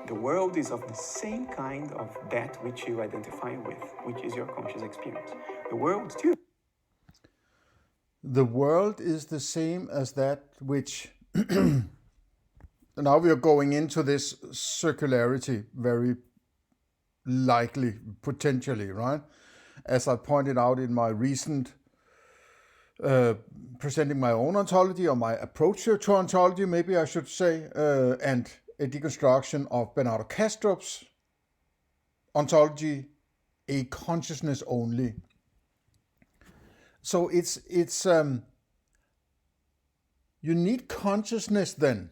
The world is of the same kind of that which you identify with, which is your conscious experience. The world too. The world is the same as that which. Now we are going into this circularity very likely, potentially, right? As I pointed out in my recent presenting my own ontology, or my approach to ontology, maybe I should say, and a deconstruction of Bernardokastrup's ontology, a consciousness only. So it's you need consciousness then,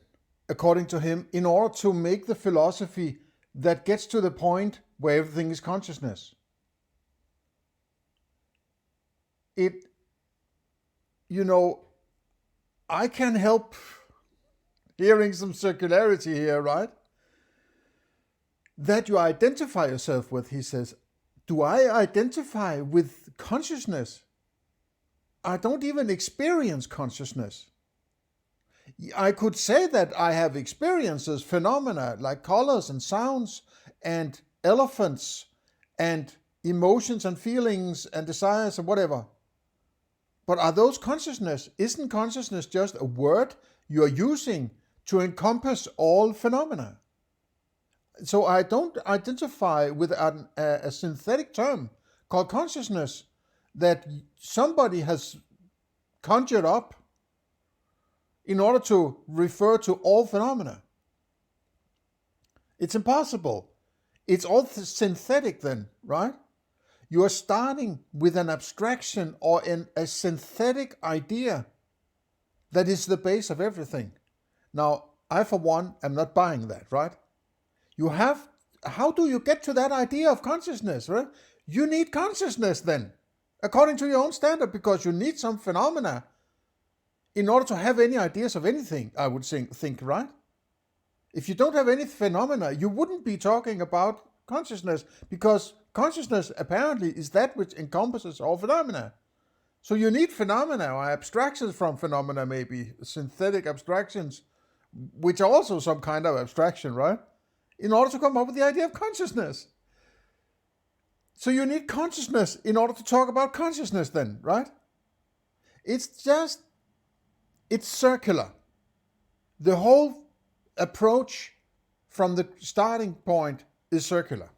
according to him, in order to make the philosophy that gets to the point where everything is consciousness. I can help hearing some circularity here, right? That you identify yourself with, he says. Do I identify with consciousness? I don't even experience consciousness. I could say that I have experiences, phenomena like colors and sounds and elephants and emotions and feelings and desires and whatever. But are those consciousness? Isn't consciousness just a word you are using to encompass all phenomena? So I don't identify with a synthetic term called consciousness that somebody has conjured up in order to refer to all phenomena. It's impossible. It's all synthetic then, right? You are starting with an abstraction or a synthetic idea that is the base of everything. Now, I, for one, am not buying that, right? How do you get to that idea of consciousness, right? You need consciousness then, according to your own standard, because you need some phenomena in order to have any ideas of anything, I would think, right? If you don't have any phenomena, you wouldn't be talking about consciousness, because consciousness apparently is that which encompasses all phenomena. So you need phenomena or abstractions from phenomena, maybe synthetic abstractions, which are also some kind of abstraction, right? In order to come up with the idea of consciousness. So you need consciousness in order to talk about consciousness then, right? It's circular. The whole approach from the starting point is circular.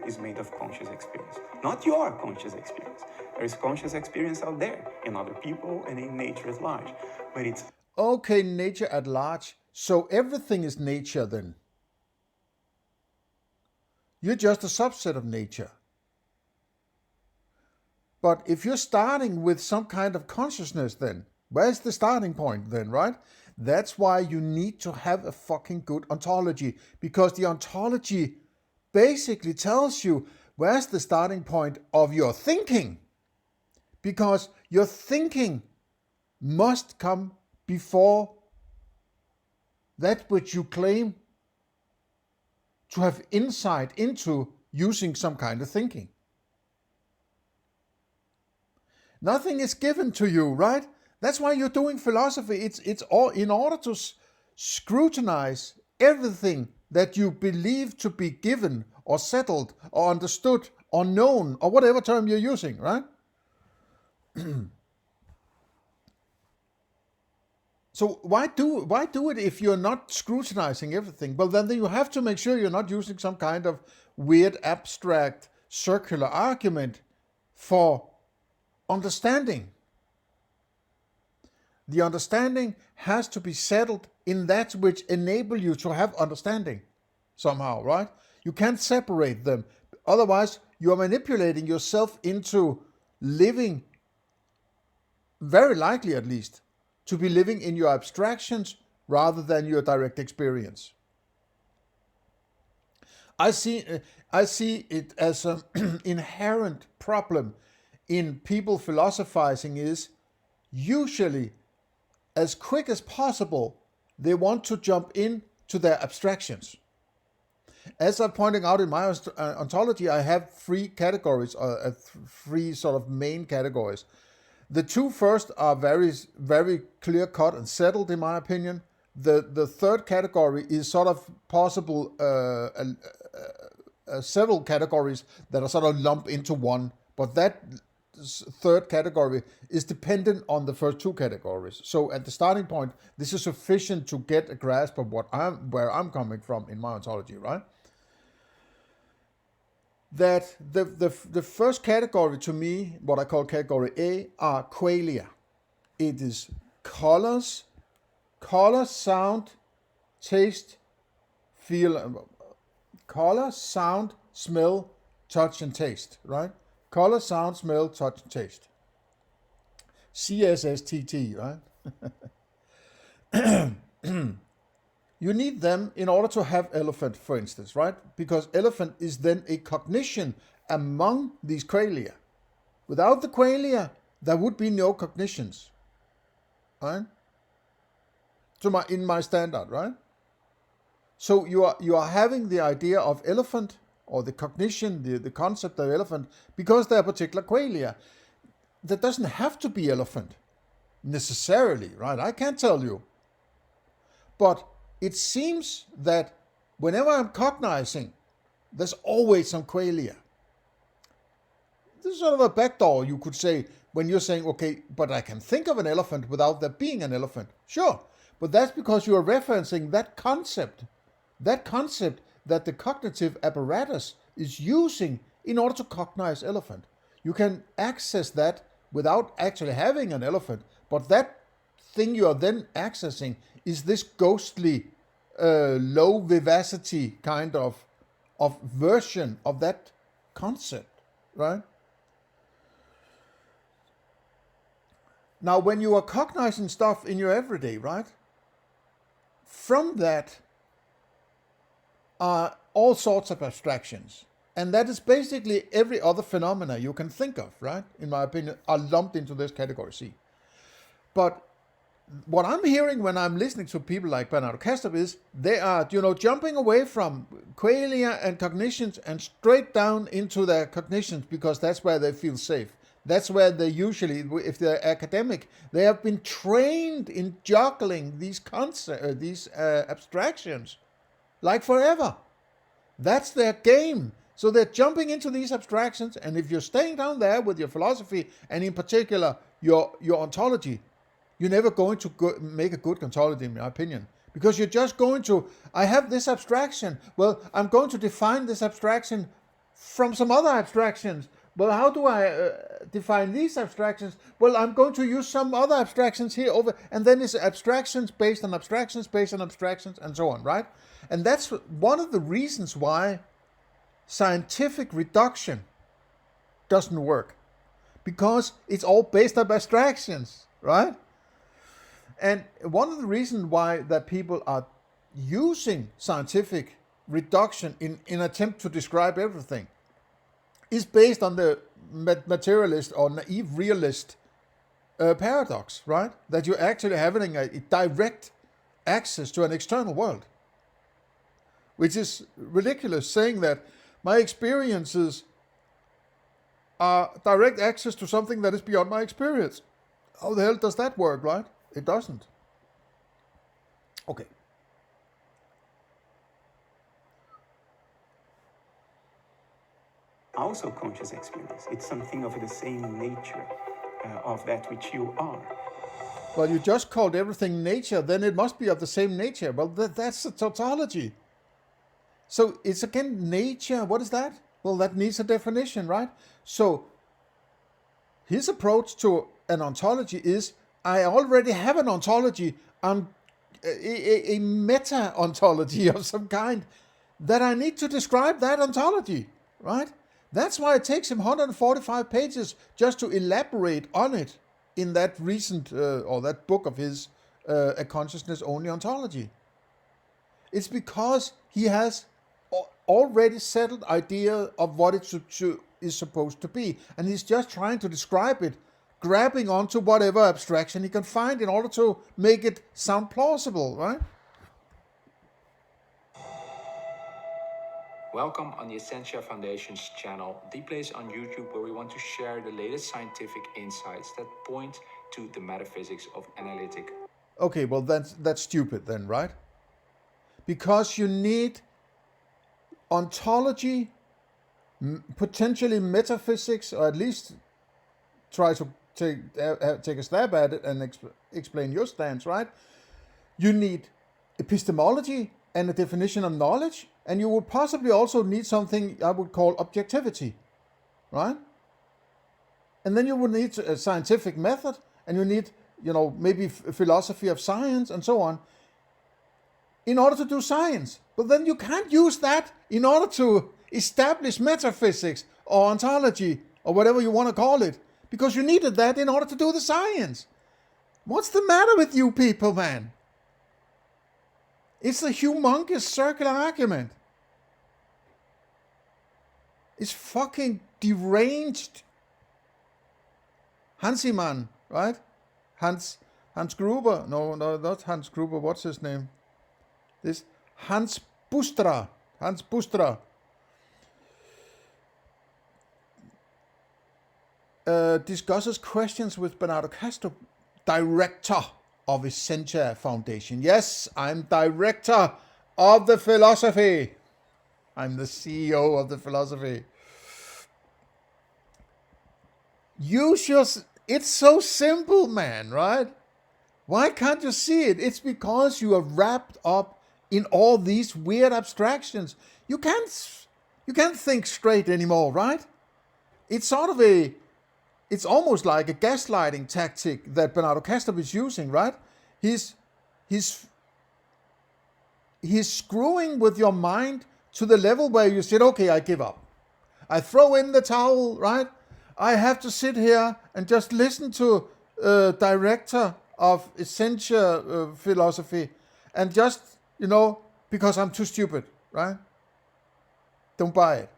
Is made of conscious experience, not your conscious experience. There is conscious experience out there in other people and in nature at large, but it's okay, nature at large. So everything is nature then. You're just a subset of nature. But if you're starting with some kind of consciousness, then where's the starting point then, right? That's why you need to have a fucking good ontology, because the ontology basically tells you where's the starting point of your thinking, because your thinking must come before that which you claim to have insight into using some kind of thinking. Nothing is given to you, right? That's why you're doing philosophy. It's all in order to scrutinize everything that you believe to be given or settled or understood or known or whatever term you're using, right? So why do it if you're not scrutinizing everything? Well, then you have to make sure you're not using some kind of weird, abstract, circular argument for understanding. The understanding has to be settled in that which enable you to have understanding somehow, right? You can't separate them. Otherwise, you are manipulating yourself into living, very likely at least, to be living in your abstractions rather than your direct experience. I see it as an inherent problem in people philosophizing is usually, as quick as possible, they want to jump into their abstractions. As I'm pointing out in my ontology, I have three categories, three sort of main categories. The two first are very, very clear-cut and settled, in my opinion. The third category is sort of possible several categories that are sort of lumped into one, but that third category is dependent on the first two categories. So at the starting point, this is sufficient to get a grasp of where I'm coming from in my ontology, right? That the first category to me, what I call category A, are qualia. It is colors, sound, taste, feel, color, sound, smell, touch, and taste, right? Color, sound, smell, touch, and taste. CSSTT, right? You need them in order to have elephant, for instance, right? Because elephant is then a cognition among these qualia. Without the qualia, there would be no cognitions, right? In my standard, right? So you are having the idea of elephant or the cognition, the concept of elephant, because there are particular qualia. That doesn't have to be elephant necessarily, right? I can't tell you. But it seems that whenever I'm cognizing, there's always some qualia. This is sort of a backdoor, you could say, when you're saying, okay, but I can think of an elephant without there being an elephant. Sure, but that's because you are referencing that concept that the cognitive apparatus is using in order to cognize elephant. You can access that without actually having an elephant, but that thing you are then accessing is this ghostly, low vivacity kind of version of that concept, right? Now, when you are cognizing stuff in your everyday, right? From that are all sorts of abstractions. And that is basically every other phenomena you can think of, right? In my opinion, are lumped into this category C. But what I'm hearing when I'm listening to people like Bernardokastrup is they are, jumping away from qualia and cognitions and straight down into their cognitions because that's where they feel safe. That's where they usually, if they're academic, they have been trained in juggling these abstractions like forever. That's their game. So they're jumping into these abstractions, and if you're staying down there with your philosophy, and in particular your ontology, you're never going to make a good ontology, in my opinion. Because you're just going to, I have this abstraction. Well, I'm going to define this abstraction from some other abstractions. Well, how do I define these abstractions? Well, I'm going to use some other abstractions here over, and then it's abstractions based on abstractions based on abstractions, and so on, right? And that's one of the reasons why scientific reduction doesn't work, because it's all based on abstractions, right? And one of the reasons why that people are using scientific reduction in attempt to describe everything is based on the materialist or naive realist paradox, right? That you're actually having a direct access to an external world, which is ridiculous, saying that my experiences are direct access to something that is beyond my experience. How the hell does that work, right? It doesn't. Okay. Also conscious experience. It's something of the same nature of that which you are. Well, you just called everything nature, then it must be of the same nature. Well, that's a tautology. So it's again nature. What is that? Well, that needs a definition, right? So his approach to an ontology is, I already have an ontology, a meta-ontology of some kind, that I need to describe that ontology, right? That's why it takes him 145 pages just to elaborate on it in that recent, or that book of his, A Consciousness-Only Ontology. It's because he has already settled idea of what it is supposed to be, and he's just trying to describe it, grabbing onto whatever abstraction he can find in order to make it sound plausible, right? Welcome on the Essentia Foundation's channel, the place on YouTube where we want to share the latest scientific insights that point to the metaphysics of analytic. Okay, well that's stupid then, right? Because you need ontology, potentially metaphysics, or at least try to take a stab at it and explain your stance, right? You need epistemology and a definition of knowledge, and you would possibly also need something I would call objectivity, right? And then you would need a scientific method, and you need, maybe philosophy of science and so on, in order to do science. But then you can't use that in order to establish metaphysics or ontology or whatever you want to call it, because you needed that in order to do the science. What's the matter with you people, man? It's a humongous circular argument. It's fucking deranged. Hansiman, right? Hans Gruber. No, not Hans Gruber. What's his name? This Hans Bustra. Discusses questions with Bernardokastrup, director of Essentia Foundation. Yes, I'm director of the philosophy. I'm the CEO of the philosophy. It's so simple, man, right? Why can't you see it? It's because you are wrapped up in all these weird abstractions. You can't think straight anymore, right? It's almost like a gaslighting tactic that Bernardokastrup is using, right? He's screwing with your mind to the level where you said, okay, I give up. I throw in the towel, right? I have to sit here and just listen to director of Essentia philosophy and just, because I'm too stupid, right? Don't buy it.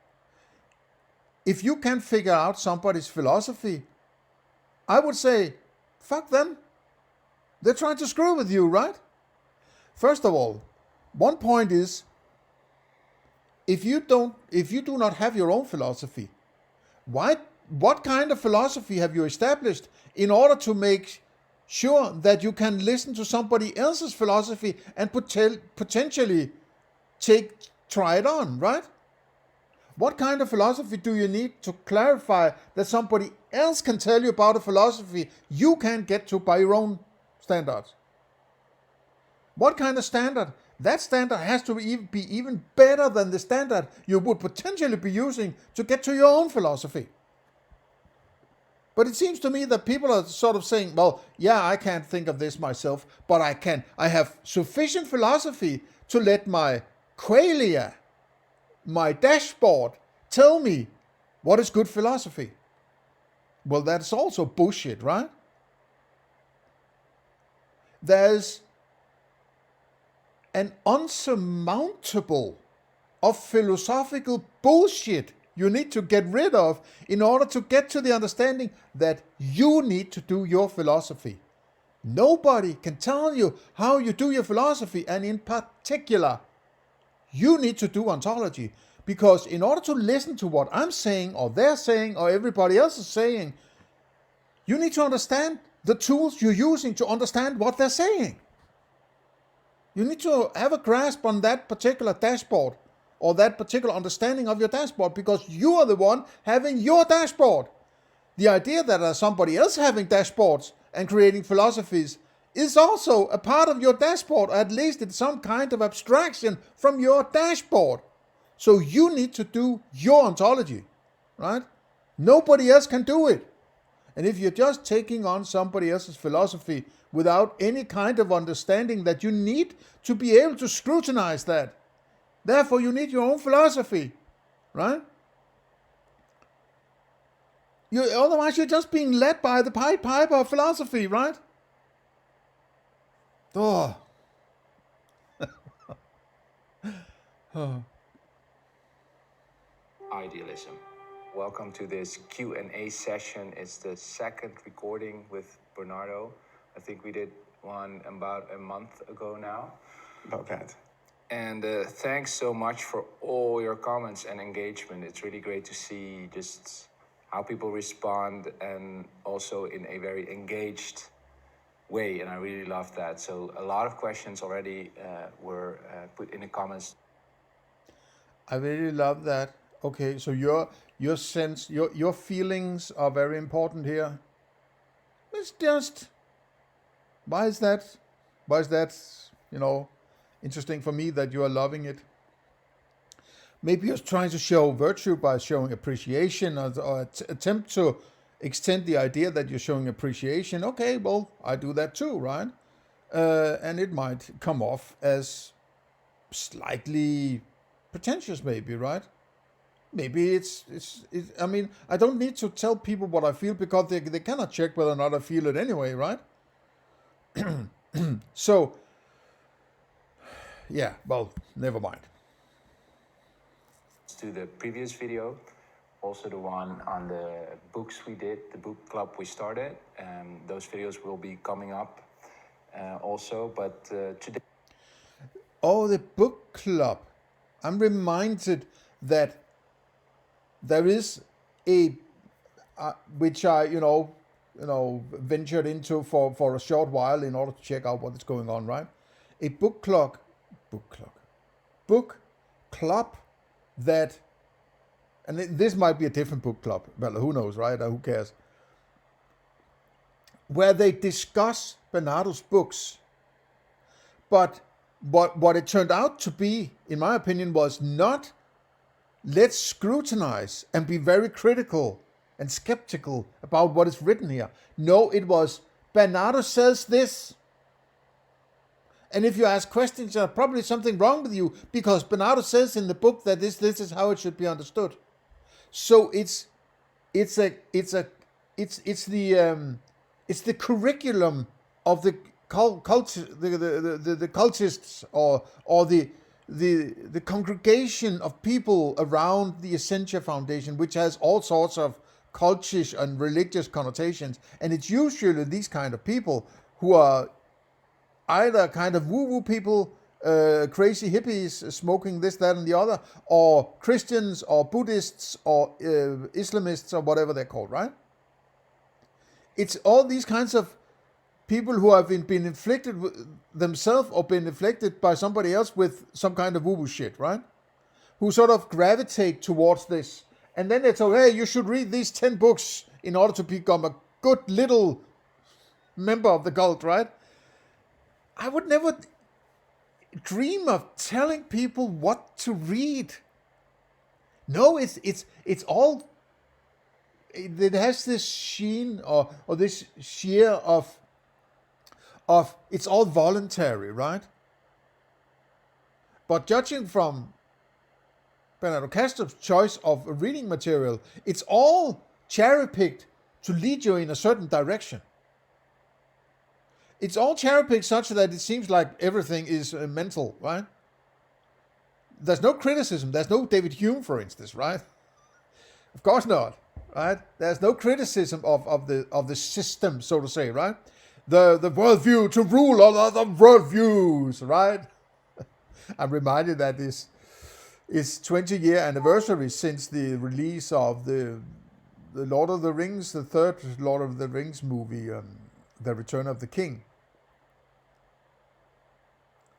If you can figure out somebody's philosophy, I would say, fuck them. They're trying to screw with you, right? First of all, one point is, if you do not have your own philosophy, what kind of philosophy have you established in order to make sure that you can listen to somebody else's philosophy and potentially try it on, right? What kind of philosophy do you need to clarify that somebody else can tell you about a philosophy you can't get to by your own standards? What kind of standard? That standard has to be even better than the standard you would potentially be using to get to your own philosophy. But it seems to me that people are sort of saying, well, yeah, I can't think of this myself, but I can. I have sufficient philosophy to let my qualia, my dashboard, tell me what is good philosophy. Well, that's also bullshit, right? There's an unsurmountable of philosophical bullshit you need to get rid of in order to get to the understanding that you need to do your philosophy. Nobody can tell you how you do your philosophy, and in particular, you need to do ontology, because in order to listen to what I'm saying or they're saying or everybody else is saying, you need to understand the tools you're using to understand what they're saying. You need to have a grasp on that particular dashboard or that particular understanding of your dashboard, because you are the one having your dashboard. The idea that there's somebody else having dashboards and creating philosophies is also a part of your dashboard, or at least it's some kind of abstraction from your dashboard. So you need to do your ontology, right? Nobody else can do it. And if you're just taking on somebody else's philosophy without any kind of understanding that you need to be able to scrutinize that, therefore you need your own philosophy, right? Otherwise you're just being led by the Pied Piper of philosophy, right? Oh. Idealism. Welcome to this Q&A session. It's the second recording with Bernardo. I think we did one about a month ago now. About that. And thanks so much for all your comments and engagement. It's really great to see just how people respond, and also in a very engaged way, and I really loved that. So a lot of questions already were put in the comments. I really love that. Okay, so your sense, your feelings are very important here. It's just, why is that? Why is that? Interesting for me that you are loving it. Maybe you're trying to show virtue by showing appreciation, or attempt to extend the idea that you're showing appreciation. Okay, well, I do that too, right? And it might come off as slightly pretentious, maybe, right? Maybe I mean, I don't need to tell people what I feel, because they cannot check whether or not I feel it anyway, right? So, yeah, well, never mind. To the previous video, also the one on the books we did, the book club we started. Those videos will be coming up also, but today... Oh, the book club. I'm reminded that there is a, which I, ventured into for a short while in order to check out what is going on, right? A book club that, and this might be a different book club, well, who knows, right? Who cares? Where they discuss Bernardo's books. But what it turned out to be, in my opinion, was not, let's scrutinize and be very critical and skeptical about what is written here. No, it was, Bernardo says this. And if you ask questions, there's probably something wrong with you, because Bernardo says in the book that this is how it should be understood. So it's the curriculum of the the cultists, or the congregation of people around the Essentia Foundation, which has all sorts of cultish and religious connotations, and it's usually these kind of people who are either kind of woo-woo people, crazy hippies smoking this, that, and the other, or Christians, or Buddhists, or Islamists, or whatever they're called, right? It's all these kinds of people who have been inflicted themselves, or been inflicted by somebody else with some kind of woo-woo shit, right? Who sort of gravitate towards this. And then they tell, hey, you should read these 10 books in order to become a good little member of the cult, right? I would never dream of telling people what to read. No, it's all, it has this sheen, or this sheer of it's all voluntary, right? But judging from Bernardokastrup's choice of reading material, it's all cherry-picked to lead you in a certain direction. It's all cherry-picked such that it seems like everything is mental, right? There's no criticism. There's no David Hume, for instance, right? Of course not, right? There's no criticism of the system, so to say, right? The worldview to rule all other worldviews, right? I'm reminded that this is 20-year anniversary since the release of the Lord of the Rings, the third Lord of the Rings movie, The Return of the King.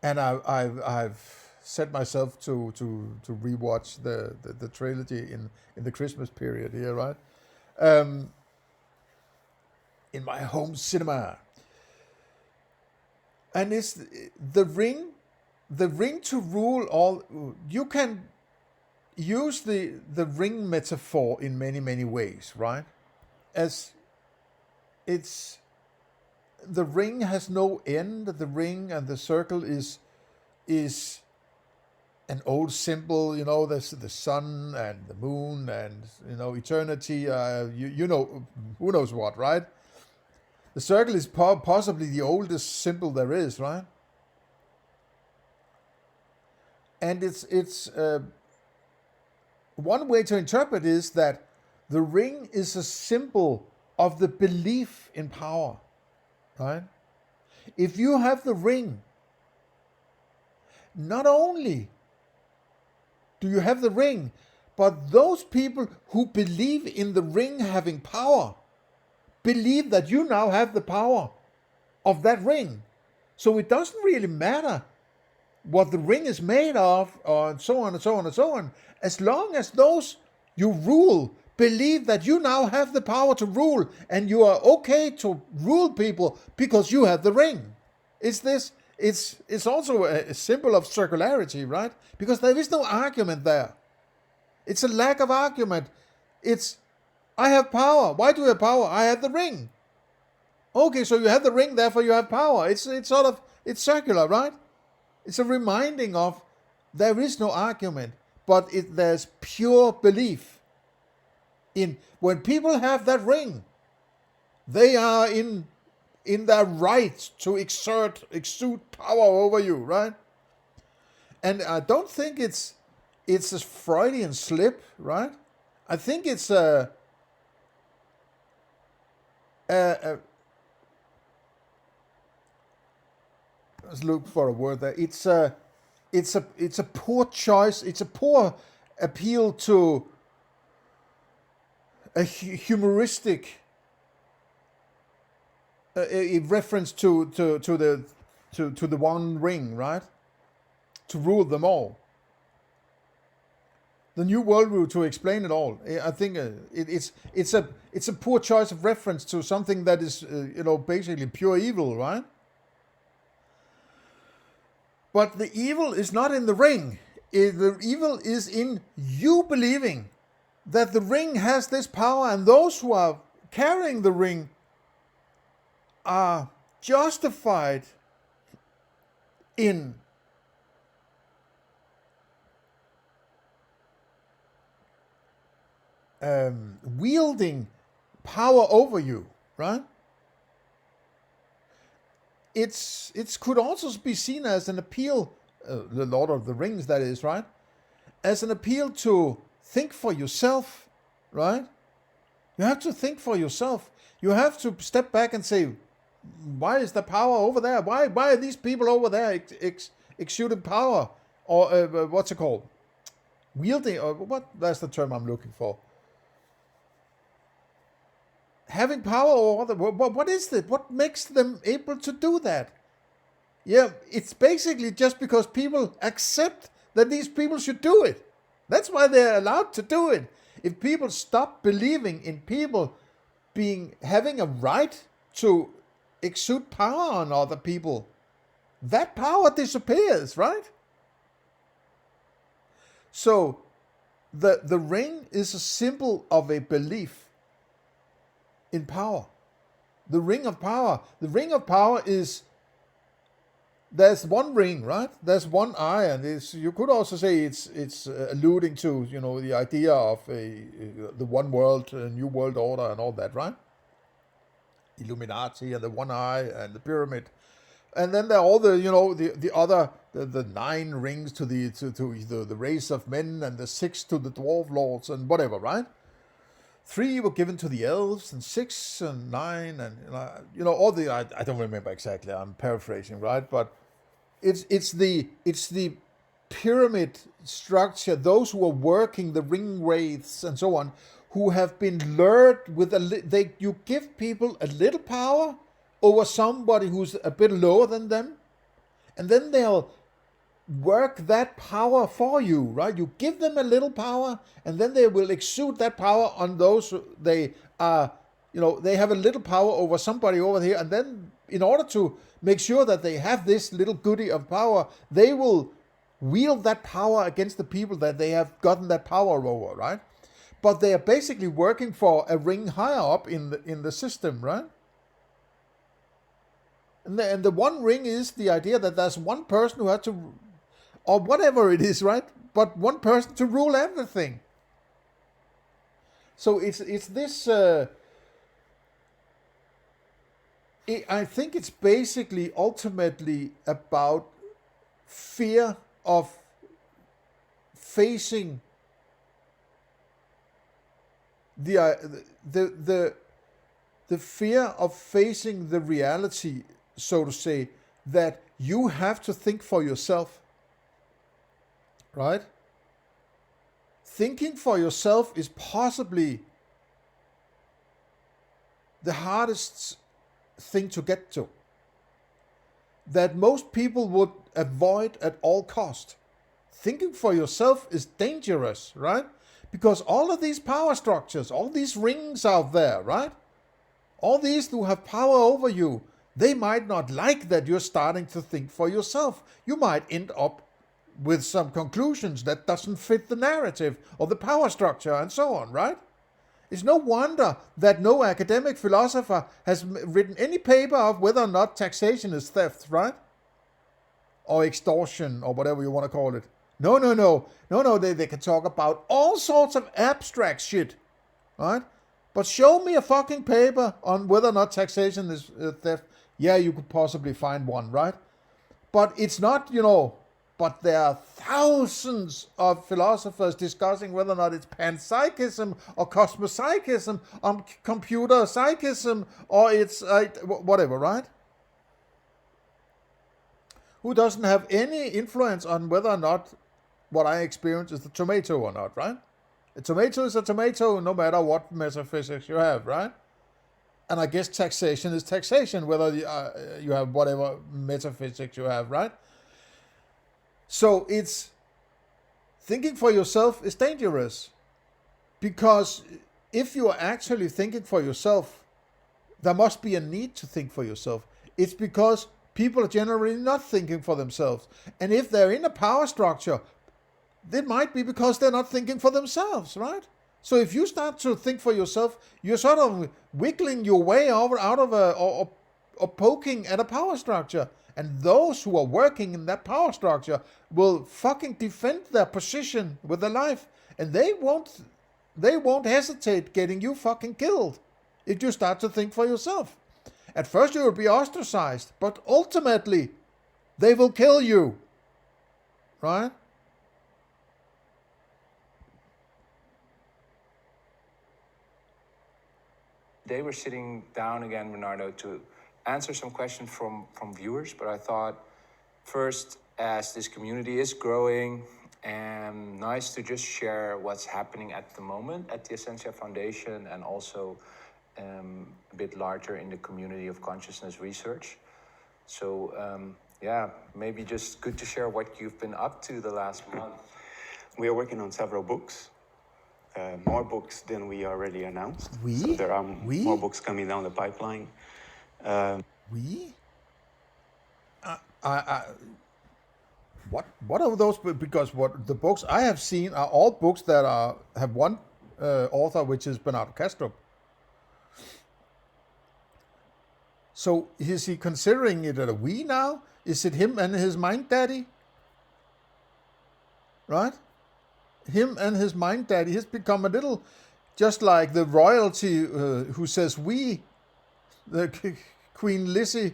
And I've set myself to rewatch the trilogy in the Christmas period here, right? In my home cinema. And it's the ring to rule all. You can use the ring metaphor in many, many ways, right? As it's, the ring has no end. The ring and the circle is an old symbol, there's the sun and the moon and, eternity, who knows what, right? The circle is possibly the oldest symbol there is, right? And it's one way to interpret is that the ring is a symbol of the belief in power, right? If you have the ring, not only do you have the ring, but those people who believe in the ring having power believe that you now have the power. of that ring. So it doesn't really matter what the ring is made of, and so on and so on and so on, as long as those you rule believe that you now have the power to rule, and you are okay to rule people because you have the ring. It's also a symbol of circularity, right? Because there is no argument there. It's a lack of argument. It's, I have power. Why do you have power? I have the ring. Okay, so you have the ring, therefore you have power. It's circular, right? It's a reminding of there is no argument, but there's pure belief in when people have that ring, they are in their right to exude power over you, right? And I don't think it's a Freudian slip, right? I think it's a let's look for a word there. It's a poor choice. It's a poor appeal to a humoristic a reference to the one ring, right? To rule them all. The new worldview to explain it all. I think it's a poor choice of reference to something that is basically pure evil, right? But the evil is not in the ring. The evil is in you believing that the ring has this power, and those who are carrying the ring are justified in wielding power over you, right? It could also be seen as an appeal, the Lord of the Rings, that is, right? As an appeal to think for yourself, right? You have to think for yourself. You have to step back and say, why is the power over there? Why are these people over there exuding power? Or what's it called? Wielding, or what? That's the term I'm looking for. Having power over what is it? What makes them able to do that? Yeah, it's basically just because people accept that these people should do it. That's why they're allowed to do it. If people stop believing in people having a right to exude power on other people, that power disappears, right? So the ring is a symbol of a belief in power. The ring of power. The ring of power is, there's one ring, right? There's one eye, and you could also say it's alluding to the idea of the one world, new world order, and all that, right? Illuminati and the one eye and the pyramid, and then there are all the other the 9 rings to the race of men, and the 6 to the dwarf lords and whatever, right? 3 were given to the elves, and 6 and 9, and all the I don't remember exactly. I'm paraphrasing, right? But it's the pyramid structure. Those who are working the ring wraiths and so on, who have been lured with you give people a little power over somebody who's a bit lower than them, and then they'll work that power for you, right? You give them a little power, and then they will exude that power on those they are, they have a little power over somebody over here, and then in order to make sure that they have this little goodie of power, they will wield that power against the people that they have gotten that power over, right? But they are basically working for a ring higher up in the system, right? And the one ring is the idea that there's one person who has to, or whatever it is, right? But one person to rule everything. So it's this. I think it's basically ultimately about fear of facing the fear of facing the reality, so to say, that you have to think for yourself, right? Thinking for yourself is possibly the hardest thing to get to. that most people would avoid at all cost. Thinking for yourself is dangerous, right? Because all of these power structures, all these rings out there, right? All these who have power over you, they might not like that you're starting to think for yourself. You might end up with some conclusions that doesn't fit the narrative or the power structure and so on, right? It's no wonder that no academic philosopher has written any paper of whether or not taxation is theft, right? Or extortion, or whatever you want to call it. No, they can talk about all sorts of abstract shit, right? But show me a fucking paper on whether or not taxation is theft. Yeah, you could possibly find one, right? But it's not, but there are thousands of philosophers discussing whether or not it's panpsychism or cosmopsychism or computer psychism or it's whatever, right? Who doesn't have any influence on whether or not what I experience is a tomato or not, right? A tomato is a tomato no matter what metaphysics you have, right? And I guess taxation is taxation, whether you have whatever metaphysics you have, right? So it's thinking for yourself is dangerous, because if you are actually thinking for yourself, there must be a need to think for yourself. It's because people are generally not thinking for themselves. And if they're in a power structure, it might be because they're not thinking for themselves, right? So if you start to think for yourself, you're sort of wiggling your way out of or poking at a power structure. And those who are working in that power structure will fucking defend their position with their life. And they won't hesitate getting you fucking killed if you start to think for yourself. At first you will be ostracized, but ultimately they will kill you, right? They were sitting down again, Bernardo, to answer some questions from viewers, but I thought first, as this community is growing, and nice to just share what's happening at the moment at the Essentia Foundation and also a bit larger in the community of consciousness research. So maybe just good to share what you've been up to the last month. We are working on several books. More books than we already announced. So there are more books coming down the pipeline. What are those? Because what the books I have seen are all books that have one author, which is Bernardokastrup. So is he considering it a we now? Is it him and his mind daddy? Right? Him and his mind daddy has become a little just like the royalty who says we, the Queen Lizzie,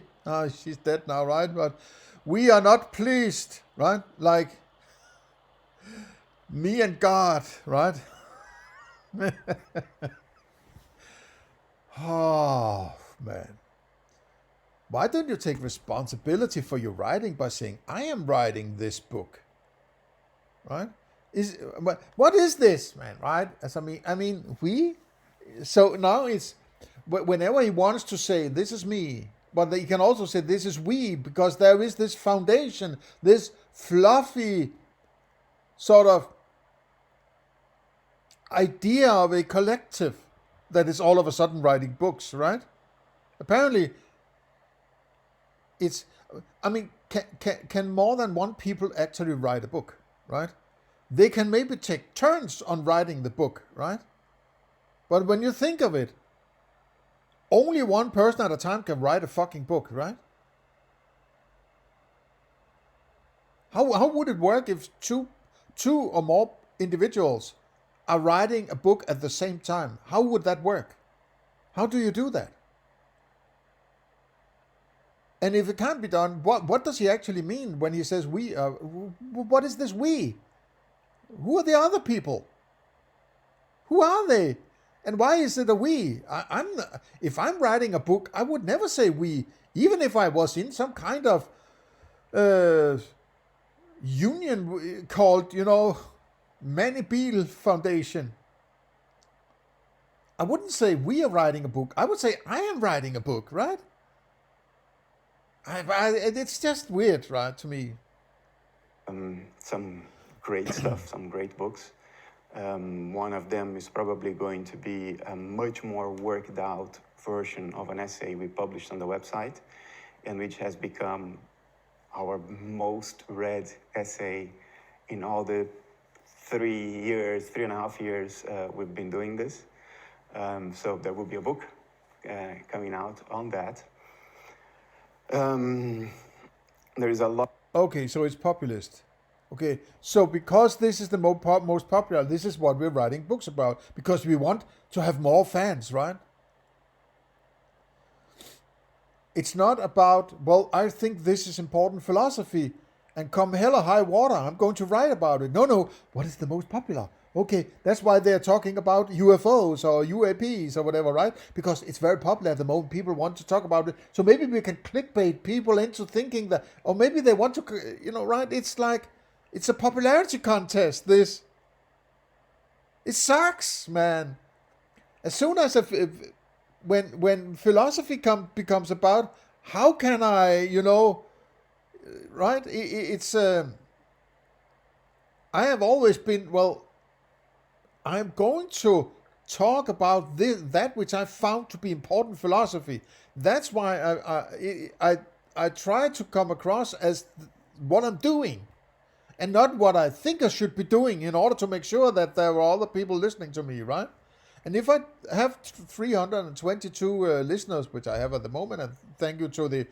she's dead now, right? But we are not pleased, right? Like me and God, right? Oh, man. Why don't you take responsibility for your writing by saying, I am writing this book, right? What is this, man, right? As I mean, we. So now it's whenever he wants to say this is me, but he can also say this is we, because there is this foundation, this fluffy sort of idea of a collective that is all of a sudden writing books, right? Apparently, it's. I mean, can more than one people actually write a book, right? They can maybe take turns on writing the book, right? But when you think of it, only one person at a time can write a fucking book, right? How would it work if two or more individuals are writing a book at the same time? How would that work? How do you do that? And if it can't be done, what does he actually mean when he says we? What is this we? Who are the other people? Who are they? And why is it a we? If I'm writing a book, I would never say we, even if I was in some kind of union called, Manny Beale Foundation. I wouldn't say we are writing a book. I would say I am writing a book, right? It's just weird, right, to me. Some great stuff, some great books. One of them is probably going to be a much more worked out version of an essay we published on the website, and which has become our most read essay in all the 3.5 years we've been doing this. So there will be a book coming out on that. There is a lot. Okay, so it's populist. Okay, so because this is the most popular, this is what we're writing books about, because we want to have more fans, right? It's not about, well, I think this is important philosophy, and come hell or high water, I'm going to write about it. No, what is the most popular? Okay, that's why they're talking about UFOs or UAPs or whatever, right? Because it's very popular at the moment. People want to talk about it. So maybe we can clickbait people into thinking that, or maybe they want to, right? It's like, it's a popularity contest, this. It sucks, man. As soon as, when philosophy becomes about, how can I, right? It's, I have always been, well, I'm going to talk about that which I found to be important philosophy. That's why I try to come across as what I'm doing, and not what I think I should be doing, in order to make sure that there are other people listening to me, right? And if I have 322 listeners, which I have at the moment, and thank you to the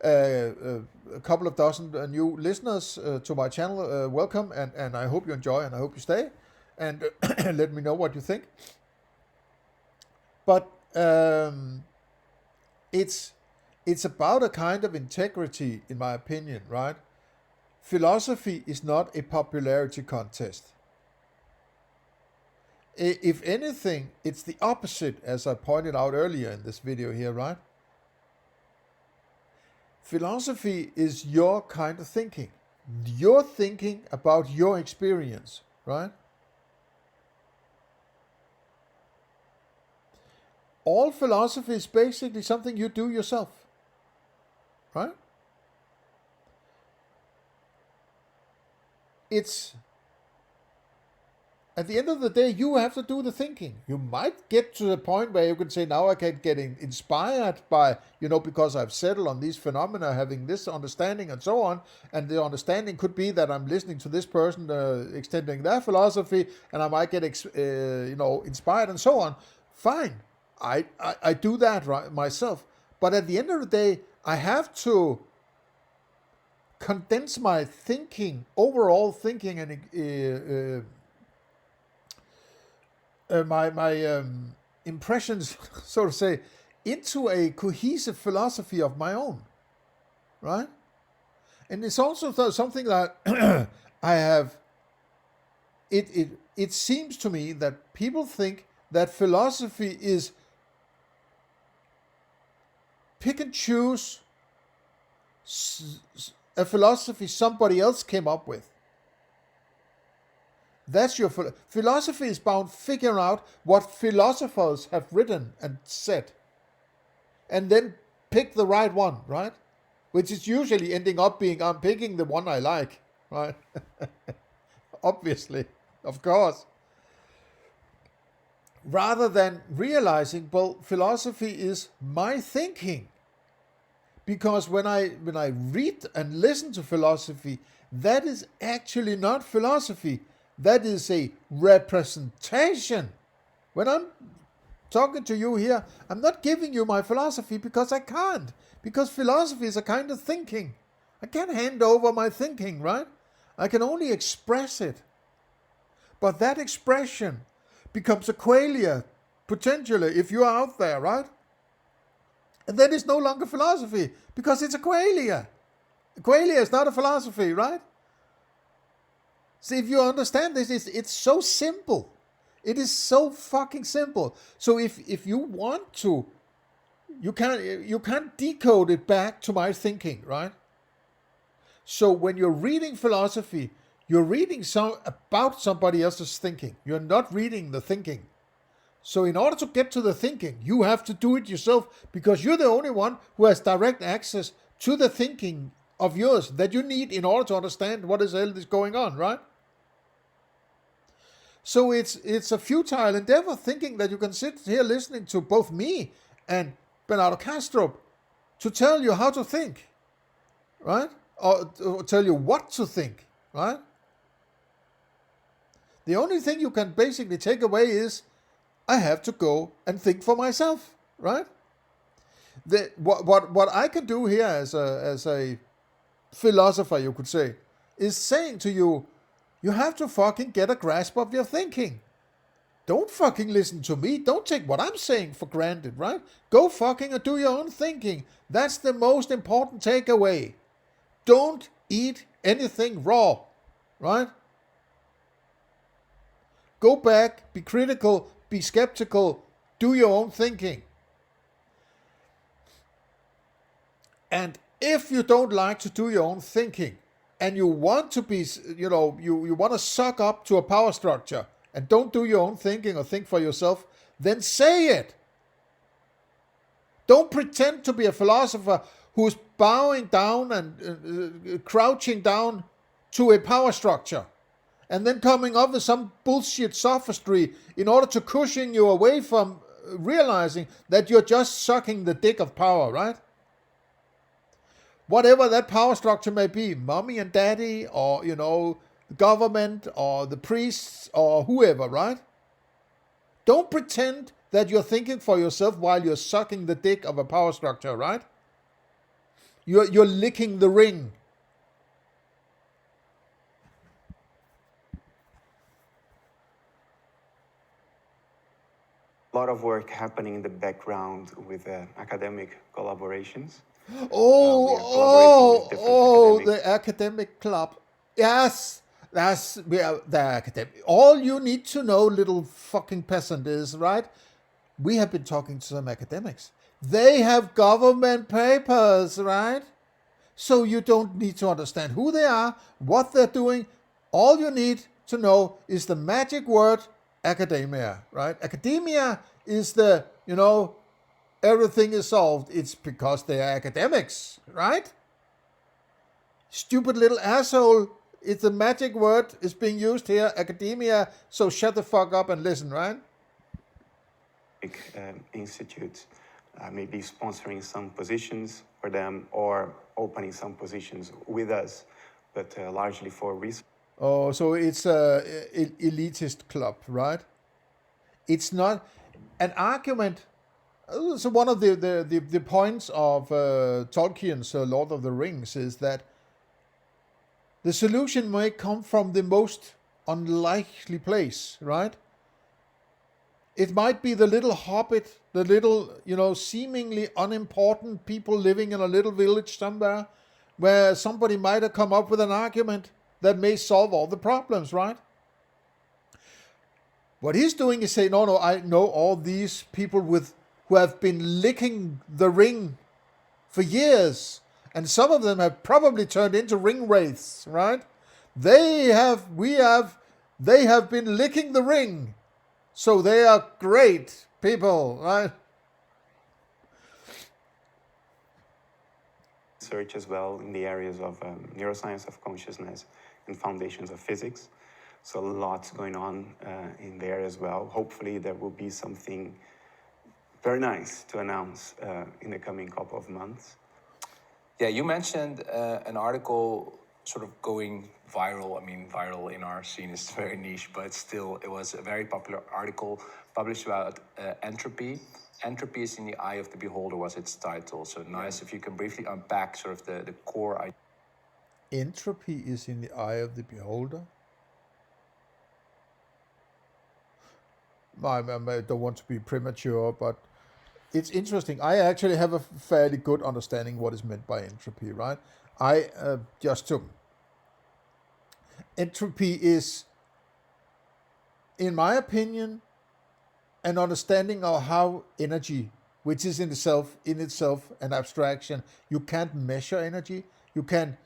a couple of dozen new listeners to my channel, welcome, and I hope you enjoy, and I hope you stay. And let me know what you think. But it's about a kind of integrity, in my opinion, right? Philosophy is not a popularity contest. If anything, it's the opposite, as I pointed out earlier in this video here, right? Philosophy is your kind of thinking. You're thinking about your experience, right? All philosophy is basically something you do yourself, right? It's, at the end of the day, you have to do the thinking. You might get to the point where you can say, now I can get inspired by, because I've settled on these phenomena, having this understanding and so on. And the understanding could be that I'm listening to this person extending their philosophy, and I might get, inspired and so on. Fine. I do that right myself. But at the end of the day, I have to condense my thinking, overall thinking, and my impressions, so to say, into a cohesive philosophy of my own, right? And it's also something that I have. It seems to me that people think that philosophy is pick and choose a philosophy somebody else came up with. That's your philosophy is about figuring out what philosophers have written and said, and then pick the right one, right? Which is usually ending up being, I'm picking the one I like, right? Obviously, of course. Rather than realizing, well, philosophy is my thinking. Because when I read and listen to philosophy, that is actually not philosophy. That is a representation. When I'm talking to you here, I'm not giving you my philosophy because I can't. Because philosophy is a kind of thinking. I can't hand over my thinking, right? I can only express it. But that expression becomes a qualia, potentially, if you're out there, right? And then it's no longer philosophy, because it's a qualia. A qualia is not a philosophy, right? See, if you understand this, it's so simple. It is so fucking simple. So if you want to, you can't decode it back to my thinking, right? So when you're reading philosophy, you're reading about somebody else's thinking. You're not reading the thinking. So in order to get to the thinking, you have to do it yourself, because you're the only one who has direct access to the thinking of yours that you need in order to understand what is hell is going on, right? So it's a futile endeavor thinking that you can sit here listening to both me and Bernardokastrup to tell you how to think, right? Or tell you what to think, right? The only thing you can basically take away is, I have to go and think for myself, right? What I can do here as a philosopher, you could say, is saying to you, you have to fucking get a grasp of your thinking. Don't fucking listen to me. Don't take what I'm saying for granted, right? Go fucking and do your own thinking. That's the most important takeaway. Don't eat anything raw, right? Go back, be critical, be skeptical, do your own thinking. And if you don't like to do your own thinking, and you want to be, you want to suck up to a power structure and don't do your own thinking or think for yourself, then say it. Don't pretend to be a philosopher who's bowing down and crouching down to a power structure and then coming up with some bullshit sophistry in order to cushion you away from realizing that you're just sucking the dick of power, right? Whatever that power structure may be, mommy and daddy, or, the government, or the priests, or whoever, right? Don't pretend that you're thinking for yourself while you're sucking the dick of a power structure, right? You're licking the ring. A lot of work happening in the background with academic collaborations. The academic club. Yes, we are the academic. All you need to know, little fucking peasant, is, right? We have been talking to some academics. They have government papers, right? So you don't need to understand who they are, what they're doing. All you need to know is the magic word academia, right? Academia is the, everything is solved. It's because they are academics, right? Stupid little asshole. It's a magic word is being used here, academia. So shut the fuck up and listen, right? Institutes maybe sponsoring some positions for them or opening some positions with us, but largely for research. Oh, so it's a elitist club, right? It's not an argument. So one of the points of Tolkien's Lord of the Rings is that the solution may come from the most unlikely place, right? It might be the little hobbit, the little, seemingly unimportant people living in a little village somewhere, where somebody might have come up with an argument that may solve all the problems, right? What he's doing is saying, no, I know all these people who have been licking the ring for years, and some of them have probably turned into ring wraiths, right? They have been licking the ring, so they are great people, right? Research as well in the areas of neuroscience of consciousness and foundations of physics. So lots going on in there as well. Hopefully there will be something very nice to announce in the coming couple of months. Yeah, you mentioned an article sort of going viral. I mean, viral in our scene is very niche, but still it was a very popular article published about entropy. Entropy is in the eye of the beholder was its title. So nice if you can briefly unpack sort of the core idea. Entropy is in the eye of the beholder? I don't want to be premature, but it's interesting. I actually have a fairly good understanding what is meant by entropy, right? Entropy is, in my opinion, an understanding of how energy, which is in itself an abstraction. You can't measure energy. You can't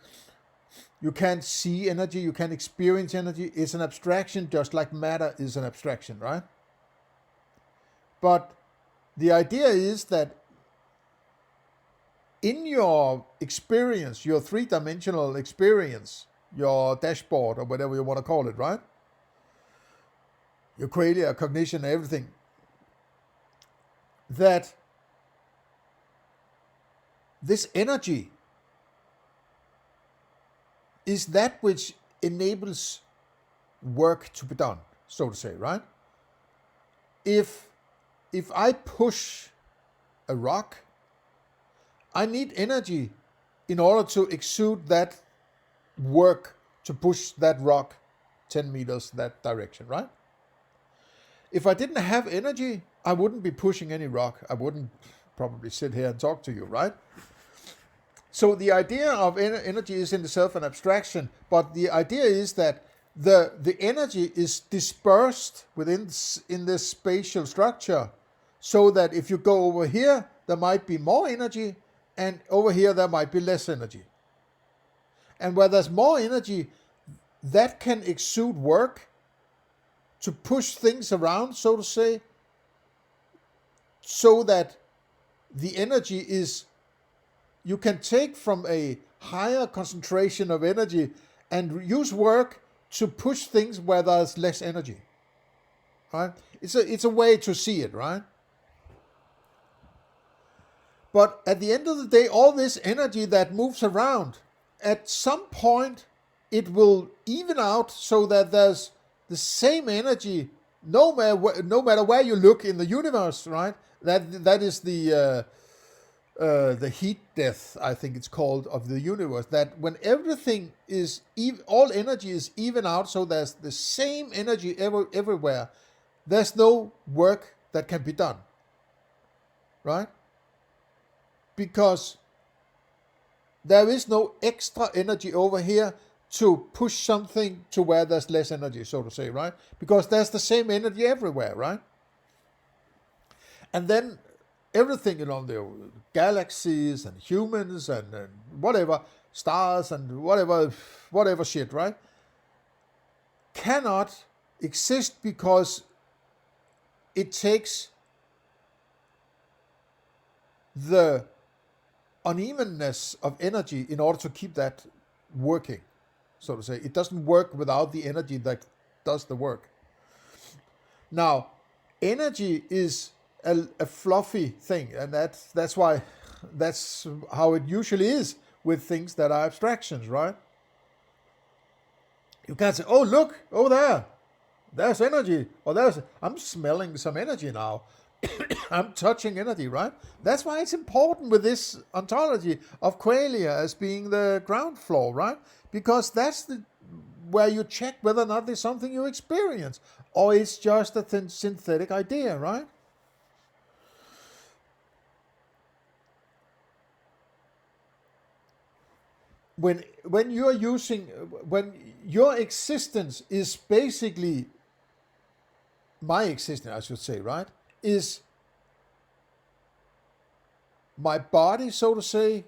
see energy. You can't experience energy. It's an abstraction, just like matter is an abstraction, right? But the idea is that in your experience, your three-dimensional experience, your dashboard or whatever you want to call it, right? Your qualia, cognition, everything, that this energy is that which enables work to be done, so to say, right? If I push a rock, I need energy in order to exude that work to push that rock 10 meters that direction, right? If I didn't have energy, I wouldn't be pushing any rock. I wouldn't probably sit here and talk to you, right? So the idea of energy is in itself an abstraction, but the idea is that the energy is dispersed in this spatial structure, so that if you go over here, there might be more energy, and over here there might be less energy. And where there's more energy, that can exude work to push things around, so to say, so that the energy is, you can take from a higher concentration of energy and use work to push things where there's less energy. Right? It's a way to see it, right? But at the end of the day, all this energy that moves around, at some point it will even out so that there's the same energy no matter where you look in the universe, right? That is the heat death, I think it's called, of the universe. That when everything is all energy is even out, so there's the same energy everywhere. There's no work that can be done, right? Because there is no extra energy over here to push something to where there's less energy, so to say, right? Because there's the same energy everywhere, right? And then everything, the galaxies and humans and whatever, stars and whatever shit, right? Cannot exist because it takes the unevenness of energy in order to keep that working, so to say. It doesn't work without the energy that does the work. Now, energy is a fluffy thing, and that's how it usually is with things that are abstractions, right? You can't say, oh, look, over there's energy, or I'm smelling some energy now. I'm touching energy, right? That's why it's important with this ontology of qualia as being the ground floor, right? Because that's where you check whether or not there's something you experience, or it's just a synthetic idea, right? When your existence is basically my existence, I should say, right? Is my body, so to say.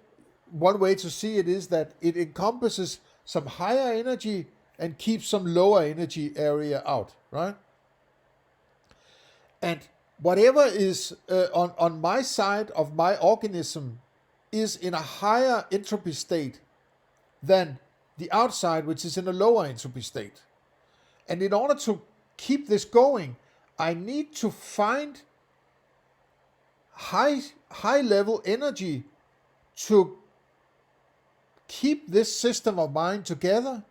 One way to see it is that it encompasses some higher energy and keeps some lower energy area out, right? And whatever is on my side of my organism is in a higher entropy state than the outside, which is in a lower entropy state. And in order to keep this going, I need to find high level energy to keep this system of mine together,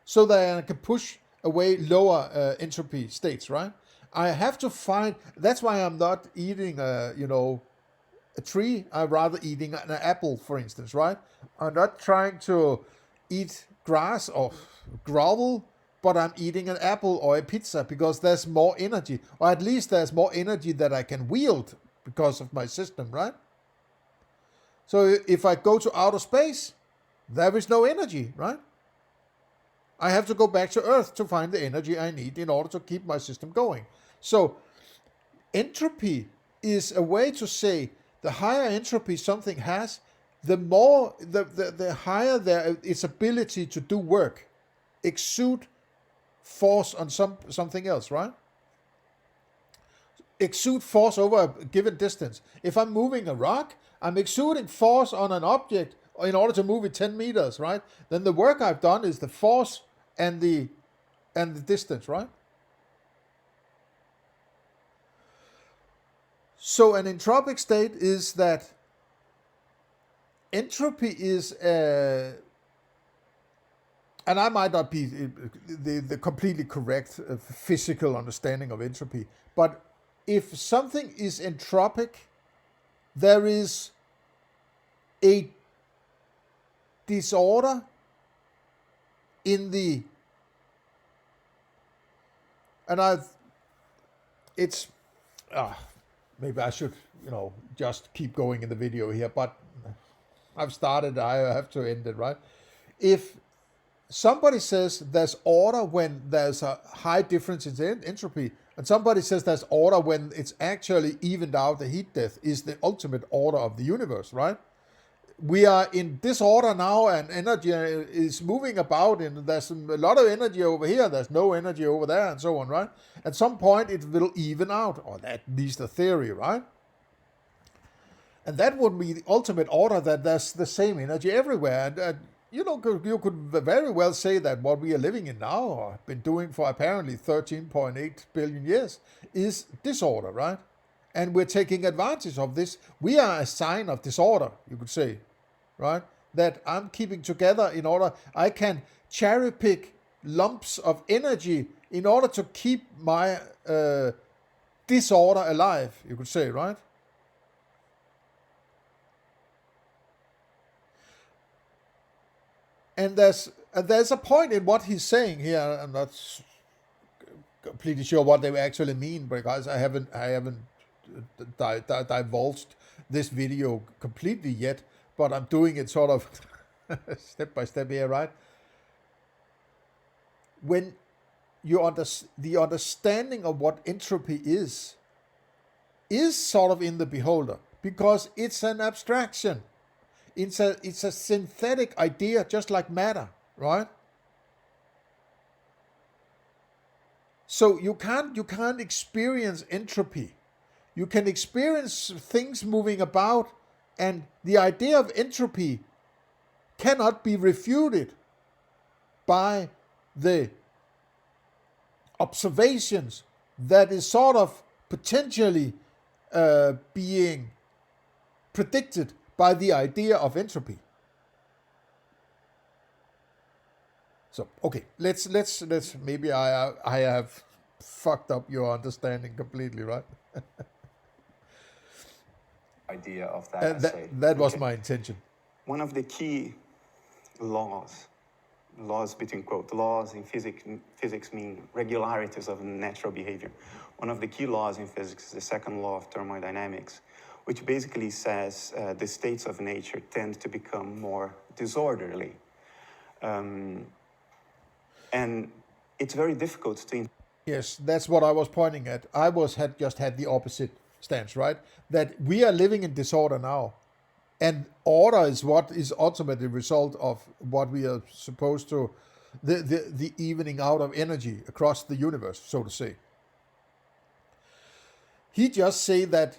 so that I can push away lower entropy states, right? I have to find, that's why I'm not eating a tree. I'm rather eating an apple, for instance, right? I'm not trying to eat grass or gravel, but I'm eating an apple or a pizza because there's more energy, or at least there's more energy that I can wield because of my system, right? So if I go to outer space, there is no energy, right? I have to go back to Earth to find the energy I need in order to keep my system going. So entropy is a way to say the higher entropy something has, the more the higher its ability to do work, exude force on something else, right? Exude force over a given distance. If I'm moving a rock, I'm exerting force on an object in order to move it 10 meters, right? Then the work I've done is the force and the distance, right? So an entropic state is that entropy is and I might not be the completely correct physical understanding of entropy, but if something is entropic, there is a disorder in the, and it's, maybe I should, just keep going in the video here, but I've started, I have to end it, right? If somebody says there's order when there's a high difference in entropy, and somebody says there's order when it's actually evened out, the heat death is the ultimate order of the universe, right? We are in disorder now, and energy is moving about, and there's a lot of energy over here, there's no energy over there, and so on, right? At some point it will even out, or at least a theory, right? And that would be the ultimate order, that there's the same energy everywhere. And you could very well say that what we are living in now, or have been doing for apparently 13.8 billion years, is disorder, right? And we're taking advantage of this. We are a sign of disorder, you could say, right? That I'm keeping together in order, I can cherry pick lumps of energy in order to keep my disorder alive, you could say, right? And there's a point in what he's saying here. I'm not completely sure what they actually mean, because I haven't divulged this video completely yet, but I'm doing it sort of step by step here, right? When the understanding of what entropy is sort of in the beholder, because it's an abstraction. It's a synthetic idea, just like matter, right? So you can't experience entropy. You can experience things moving about, and the idea of entropy cannot be refuted by the observations that is sort of potentially being predicted by the idea of entropy. So okay, let's maybe I have fucked up your understanding completely, right? Idea of that essay. That was my intention. One of the key laws between quote, laws in physics mean regularities of natural behavior. One of the key laws in physics is the second law of thermodynamics, which basically says the states of nature tend to become more disorderly. And it's very difficult to... Yes, that's what I was pointing at. I just had the opposite stance, right? That we are living in disorder now. And order is what is ultimately the result of what we are supposed to, the evening out of energy across the universe, so to say. He just say that,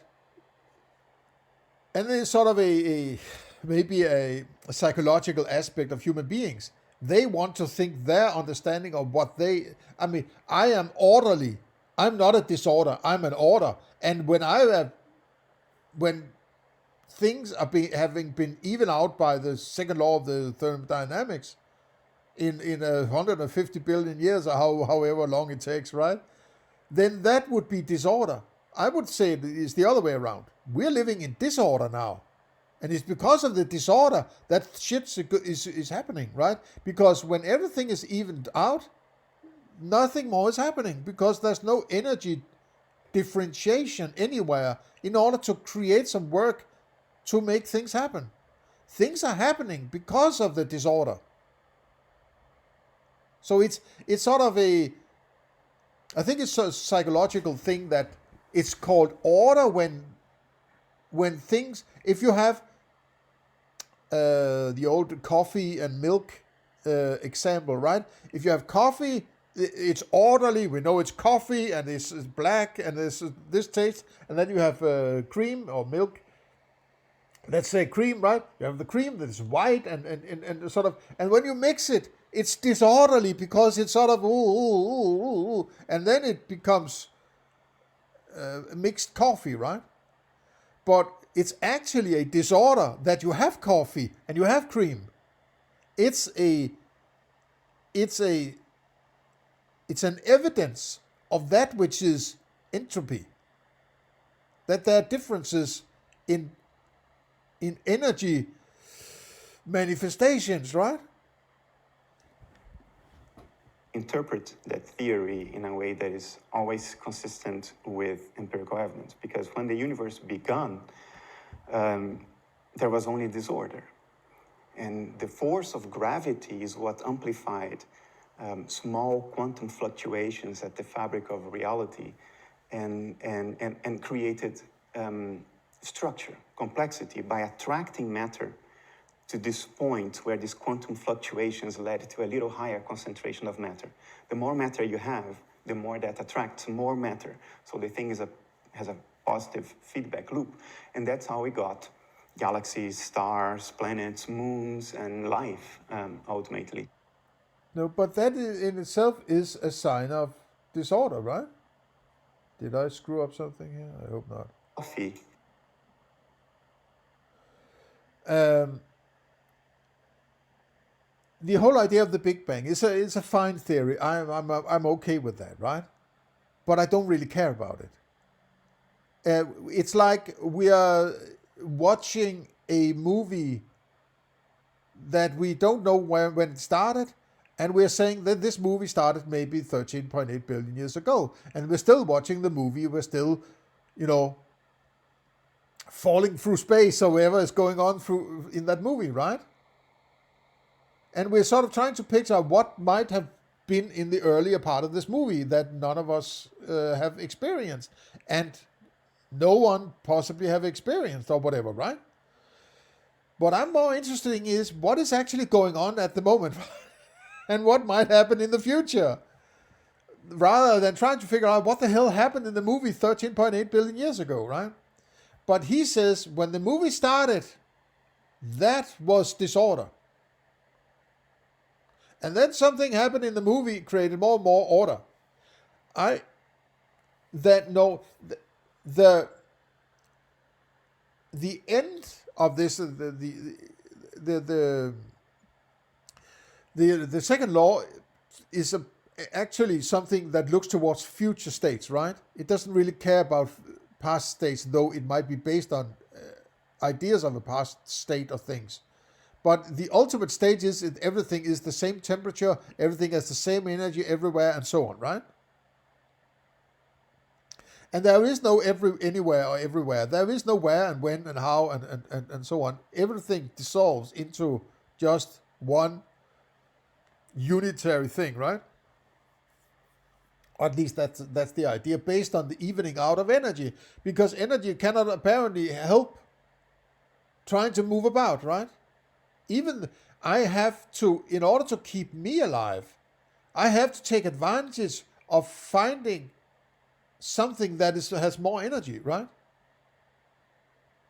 and there's sort of maybe a psychological aspect of human beings. They want to think their understanding of what I am orderly. I'm not a disorder. I'm an order. And when things are having been even out by the second law of the thermodynamics in 150 billion years, or however long it takes, right? Then that would be disorder. I would say it's the other way around. We're living in disorder now. And it's because of the disorder that shit is happening, right? Because when everything is evened out, nothing more is happening, because there's no energy differentiation anywhere in order to create some work to make things happen. Things are happening because of the disorder. So it's sort of I think it's a psychological thing that it's called order when things, if you have the old coffee and milk example, right? If you have coffee, it's orderly, we know it's coffee, and it's black, and it's this taste, and then you have cream or milk, let's say cream, right? You have the cream that is white and sort of, and when you mix it, it's disorderly because it's sort of ooh, and then it becomes mixed coffee, right? But it's actually a disorder that you have coffee and you have cream. It's a it's a it's an evidence of that which is entropy. That there are differences in energy manifestations, right? Interpret that theory in a way that is always consistent with empirical evidence. Because when the universe began, there was only disorder. And the force of gravity is what amplified small quantum fluctuations at the fabric of reality and created structure, complexity, by attracting matter to this point where these quantum fluctuations led to a little higher concentration of matter. The more matter you have, the more that attracts more matter. So the thing has a positive feedback loop. And that's how we got galaxies, stars, planets, moons, and life, ultimately. No, but that in itself is a sign of disorder, right? Did I screw up something here? I hope not. Coffee. The whole idea of the Big Bang is a fine theory. I'm okay with that, right? But I don't really care about it. It's like we are watching a movie that we don't know when it started, and we're saying that this movie started maybe 13.8 billion years ago, and we're still watching the movie. We're still, falling through space or whatever is going on through in that movie, right? And we're sort of trying to picture what might have been in the earlier part of this movie that none of us have experienced, and no one possibly have experienced or whatever, right? What I'm more interested in is what is actually going on at the moment and what might happen in the future, rather than trying to figure out what the hell happened in the movie 13.8 billion years ago, right? But he says when the movie started, that was disorder. And then something happened in the movie, created more and more order. The end of this, the second law is actually something that looks towards future states, right? It doesn't really care about past states, though it might be based on ideas of a past state of things. But the ultimate state is that everything is the same temperature, everything has the same energy everywhere, and so on, right? And there is no anywhere or everywhere. There is no where and when and how and so on. Everything dissolves into just one unitary thing, right? Or at least that's the idea, based on the evening out of energy. Because energy cannot apparently help trying to move about, right? Even I have to, in order to keep me alive, I have to take advantage of finding something that has more energy, right?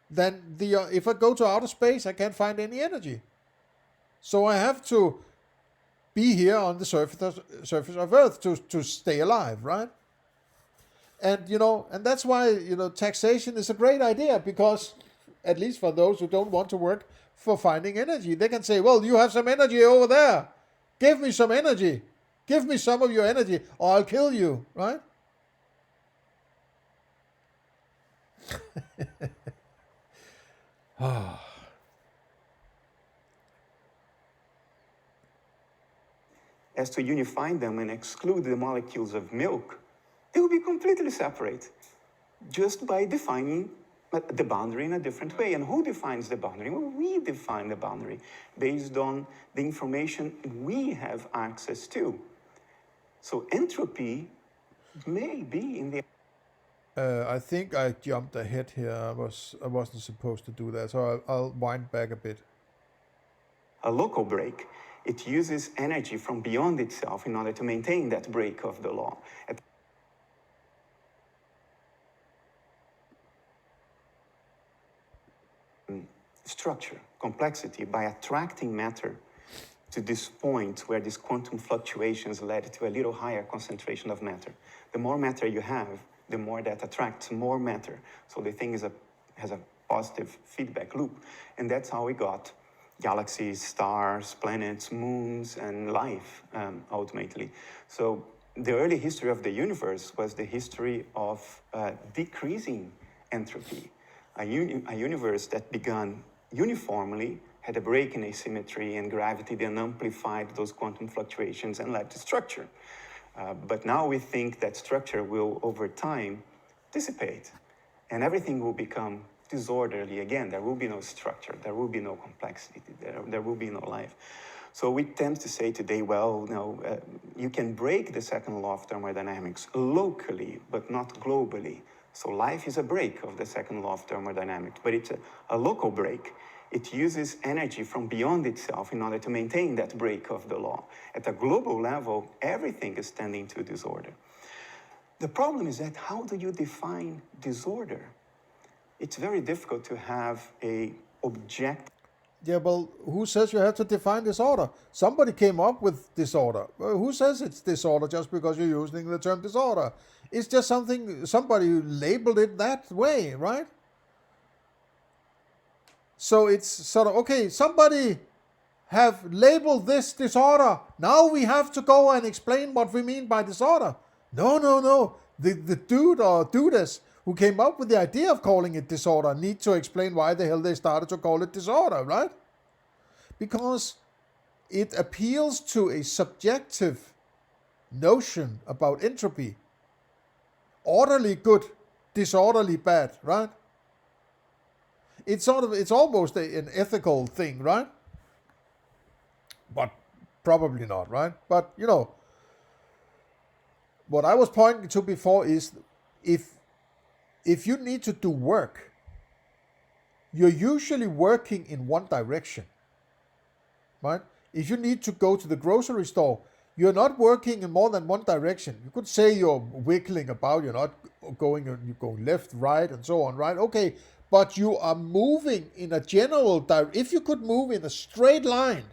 Then if I go to outer space, I can't find any energy. So I have to be here on the surface of Earth to stay alive, right? And and that's why taxation is a great idea, because at least for those who don't want to work for finding energy, they can say, well, you have some energy over there. Give me some energy. Give me some of your energy or I'll kill you, right? As to unify them and exclude the molecules of milk, they will be completely separate, just by defining the boundary in a different way. And who defines the boundary? Well, we define the boundary based on the information we have access to. So entropy may be in the... I think I jumped ahead here. I wasn't supposed to do that, so I'll wind back a bit. A local break. It uses energy from beyond itself in order to maintain that break of the law. structure, complexity, by attracting matter to this point where these quantum fluctuations led to a little higher concentration of matter. The more matter you have, the more that attracts more matter. So the thing has a positive feedback loop. And that's how we got galaxies, stars, planets, moons, and life, ultimately. So the early history of the universe was the history of decreasing entropy. A universe that began uniformly, had a break in asymmetry and gravity, then amplified those quantum fluctuations and led to structure. But now we think that structure will, over time, dissipate, and everything will become disorderly again. There will be no structure, there will be no complexity, there will be no life. So we tend to say today, well, no, you can break the second law of thermodynamics locally, but not globally. So life is a break of the second law of thermodynamics, but it's a local break. It uses energy from beyond itself in order to maintain that break of the law. At a global level, everything is tending to disorder. The problem is that how do you define disorder? It's very difficult to have a objective. Yeah, well, who says you have to define disorder? Somebody came up with disorder. Who says it's disorder just because you're using the term disorder? It's just something, somebody labeled it that way, right? So it's sort of, okay, somebody have labeled this disorder. Now we have to go and explain what we mean by disorder. No. The dude or dudess who came up with the idea of calling it disorder need to explain why the hell they started to call it disorder, right? Because it appeals to a subjective notion about entropy. Orderly good, disorderly bad, right? It's almost an ethical thing, right? But probably not, right? But, what I was pointing to before is if you need to do work, you're usually working in one direction, right? If you need to go to the grocery store, you're not working in more than one direction. You could say you're wiggling about, you're not going, you go left, right, and so on, right? Okay, but you are moving in a general direction. If you could move in a straight line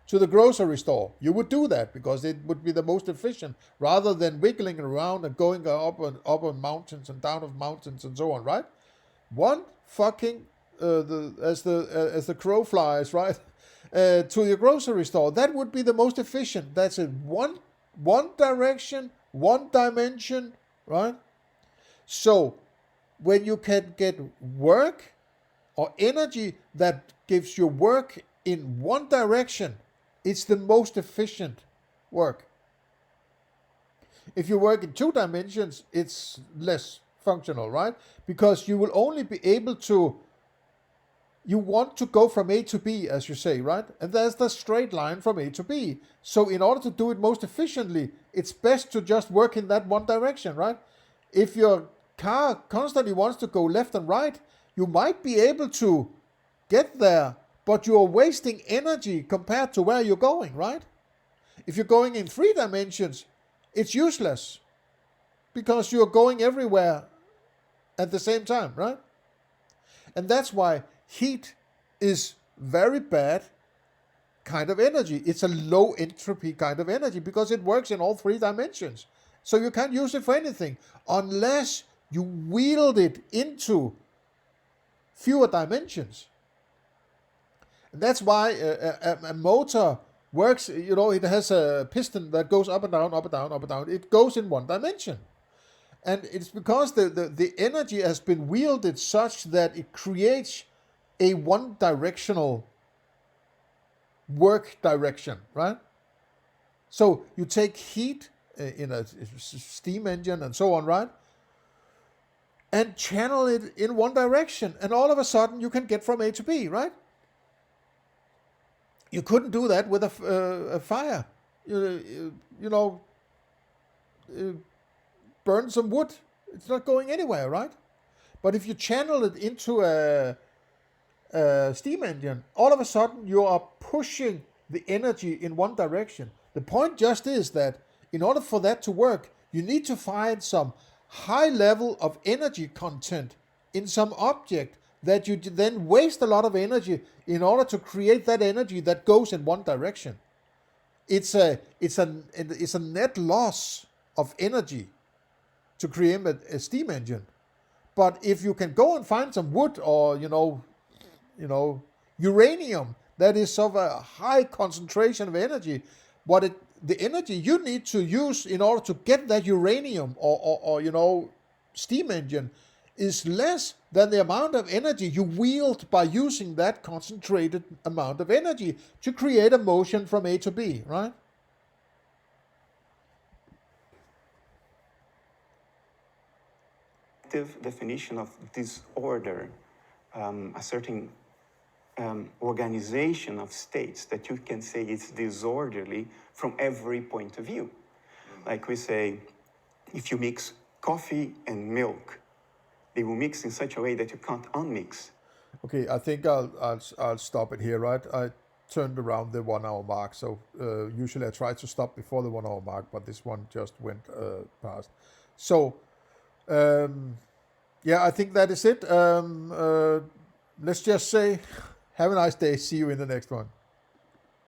to the grocery store, you would do that because it would be the most efficient rather than wiggling around and going up on mountains and down of mountains and so on, right? One fucking as the crow flies, right, to the grocery store. That would be the most efficient. That's it. One direction, one dimension, right? So when you can get work or energy that gives you work in one direction, it's the most efficient work. If you work in two dimensions, it's less functional, right? Because you will only be able to, you want to go from A to B, as you say, right? And there's the straight line from A to B. So in order to do it most efficiently, it's best to just work in that one direction, right? If your car constantly wants to go left and right, you might be able to get there, but you're wasting energy compared to where you're going, right? If you're going in three dimensions, it's useless because you're going everywhere at the same time, right? And that's why heat is very bad kind of energy. It's a low entropy kind of energy because it works in all three dimensions. So you can't use it for anything unless you wield it into fewer dimensions. And that's why a motor works, it has a piston that goes up and down, up and down, up and down. It goes in one dimension. And it's because the energy has been wielded such that it creates a one-directional work direction, right? So you take heat in a steam engine and so on, right? And channel it in one direction. And all of a sudden you can get from A to B, right? You couldn't do that with a fire. Burn some wood. It's not going anywhere, right? But if you channel it into a steam engine, all of a sudden you are pushing the energy in one direction. The point just is that in order for that to work, you need to find some high level of energy content in some object that you then waste a lot of energy in order to create that energy that goes in one direction. It's a net loss of energy to create a steam engine. But if you can go and find some wood or uranium that is of a high concentration of energy, the energy you need to use in order to get that uranium or steam engine is less than the amount of energy you wield by using that concentrated amount of energy to create a motion from A to B, right? Definition of disorder, a certain organization of states that you can say it's disorderly from every point of view. Like we say, if you mix coffee and milk, they will mix in such a way that you can't unmix. Okay, I think I'll stop it here, right? I turned around the 1 hour mark, so usually I try to stop before the 1 hour mark, but this one just went past. So, I think that is it. Let's just say, have a nice day. See you in the next one.